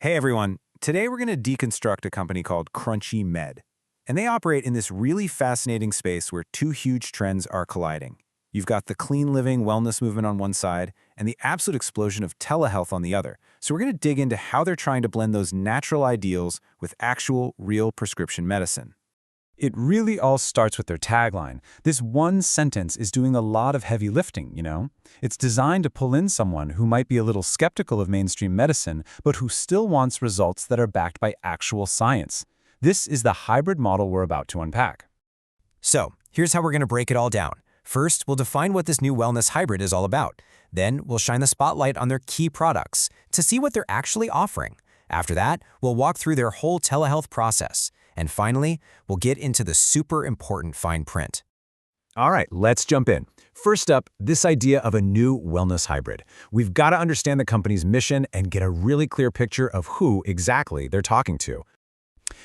Hey everyone, today we're going to deconstruct a company called Crunchy Med. And they operate in this really fascinating space where two huge trends are colliding. You've got the clean living wellness movement on one side and the absolute explosion of telehealth on the other. So we're going to dig into how they're trying to blend those natural ideals with actual, real prescription medicine. It really all starts with their tagline. This one sentence is doing a lot of heavy lifting, you know? It's designed to pull in someone who might be a little skeptical of mainstream medicine, but who still wants results that are backed by actual science. This is the hybrid model we're about to unpack. So, here's how we're going to break it all down. First, we'll define what this new wellness hybrid is all about. Then, we'll shine the spotlight on their key products to see what they're actually offering. After that, we'll walk through their whole telehealth process. And finally, we'll get into the super important fine print. All right, let's jump in. First up, this idea of a new wellness hybrid. We've got to understand the company's mission and get a really clear picture of who exactly they're talking to.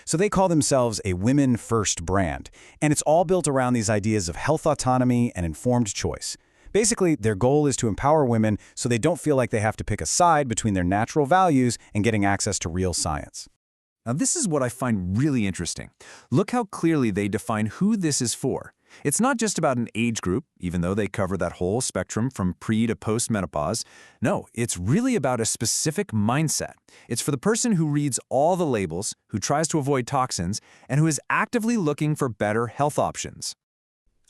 So they call themselves a women-first brand, and it's all built around these ideas of health autonomy and informed choice. Basically, their goal is to empower women so they don't feel like they have to pick a side between their natural values and getting access to real science. Now this is what I find really interesting. Look how clearly they define who this is for. It's not just about an age group, even though they cover that whole spectrum from pre to post-menopause. No, it's really about a specific mindset. It's for the person who reads all the labels, who tries to avoid toxins, and who is actively looking for better health options.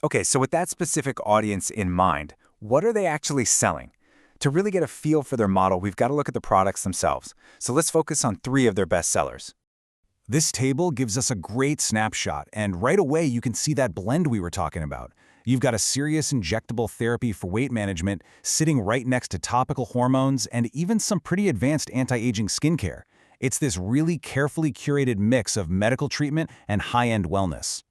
Okay, so with that specific audience in mind, what are they actually selling? To really get a feel for their model, we've got to look at the products themselves. So let's focus on 3 of their best sellers. This table gives us a great snapshot, and right away you can see that blend we were talking about. You've got a serious injectable therapy for weight management sitting right next to topical hormones and even some pretty advanced anti-aging skincare. It's this really carefully curated mix of medical treatment and high-end wellness.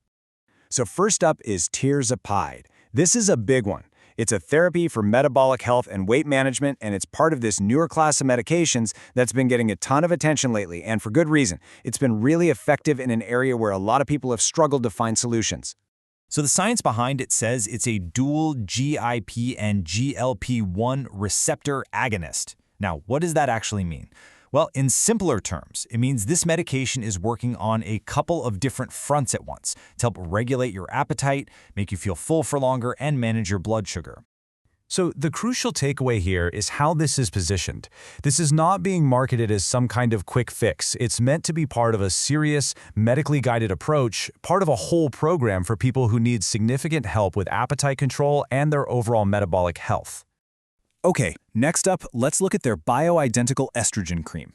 So first up is tirzepatide. This is a big one. It's a therapy for metabolic health and weight management, and it's part of this newer class of medications that's been getting a ton of attention lately, and for good reason. It's been really effective in an area where a lot of people have struggled to find solutions. So the science behind it says it's a dual GIP and GLP-1 receptor agonist. Now, what does that actually mean? Well, in simpler terms, it means this medication is working on a couple of different fronts at once to help regulate your appetite, make you feel full for longer, and manage your blood sugar. So the crucial takeaway here is how this is positioned. This is not being marketed as some kind of quick fix. It's meant to be part of a serious, medically guided approach, part of a whole program for people who need significant help with appetite control and their overall metabolic health. Okay, next up, let's look at their bioidentical estrogen cream.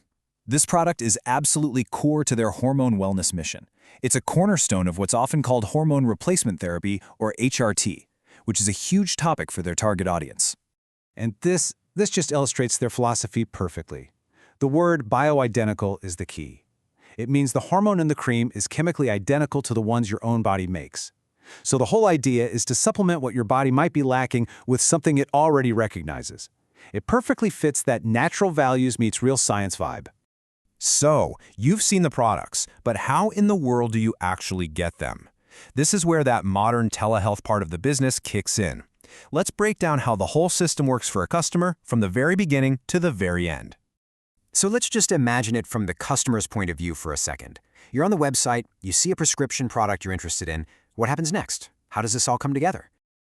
This product is absolutely core to their hormone wellness mission. It's a cornerstone of what's often called hormone replacement therapy, or HRT, which is a huge topic for their target audience. And this just illustrates their philosophy perfectly. The word bioidentical is the key. It means the hormone in the cream is chemically identical to the ones your own body makes. So the whole idea is to supplement what your body might be lacking with something it already recognizes. It perfectly fits that natural values meets real science vibe. So, you've seen the products, but how in the world do you actually get them? This is where that modern telehealth part of the business kicks in. Let's break down how the whole system works for a customer from the very beginning to the very end. So let's just imagine it from the customer's point of view for a second. You're on the website, you see a prescription product you're interested in. What happens next? How does this all come together?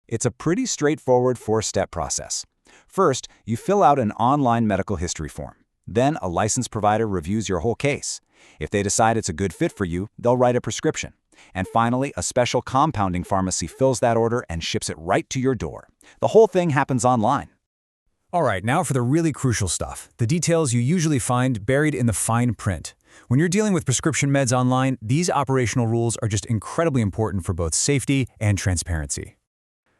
It's a pretty straightforward 4-step process. First, you fill out an online medical history form. Then a licensed provider reviews your whole case. If they decide it's a good fit for you, they'll write a prescription. And finally, a special compounding pharmacy fills that order and ships it right to your door. The whole thing happens online. All right, now for the really crucial stuff, the details you usually find buried in the fine print. When you're dealing with prescription meds online, these operational rules are just incredibly important for both safety and transparency.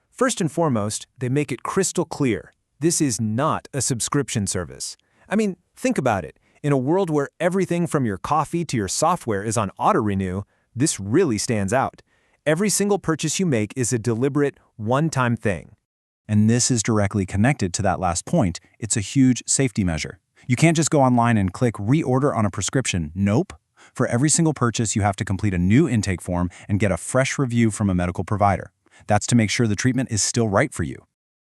First and foremost, they make it crystal clear. This is not a subscription service. I mean, think about it. In a world where everything from your coffee to your software is on auto-renew, this really stands out. Every single purchase you make is a deliberate, one-time thing. And this is directly connected to that last point. It's a huge safety measure. You can't just go online and click reorder on a prescription. Nope. For every single purchase, you have to complete a new intake form and get a fresh review from a medical provider. That's to make sure the treatment is still right for you.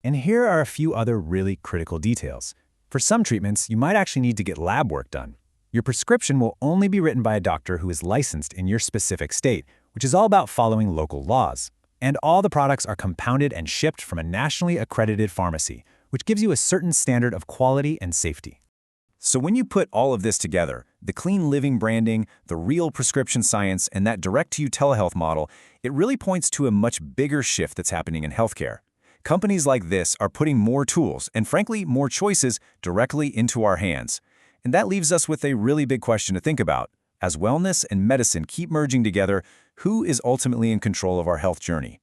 And here are a few other really critical details. For some treatments, you might actually need to get lab work done. Your prescription will only be written by a doctor who is licensed in your specific state, which is all about following local laws. And all the products are compounded and shipped from a nationally accredited pharmacy, which gives you a certain standard of quality and safety. So when you put all of this together, the clean living branding, the real prescription science, and that direct-to-you telehealth model, it really points to a much bigger shift that's happening in healthcare. Companies like this are putting more tools and, frankly, more choices directly into our hands. And that leaves us with a really big question to think about. As wellness and medicine keep merging together, who is ultimately in control of our health journey?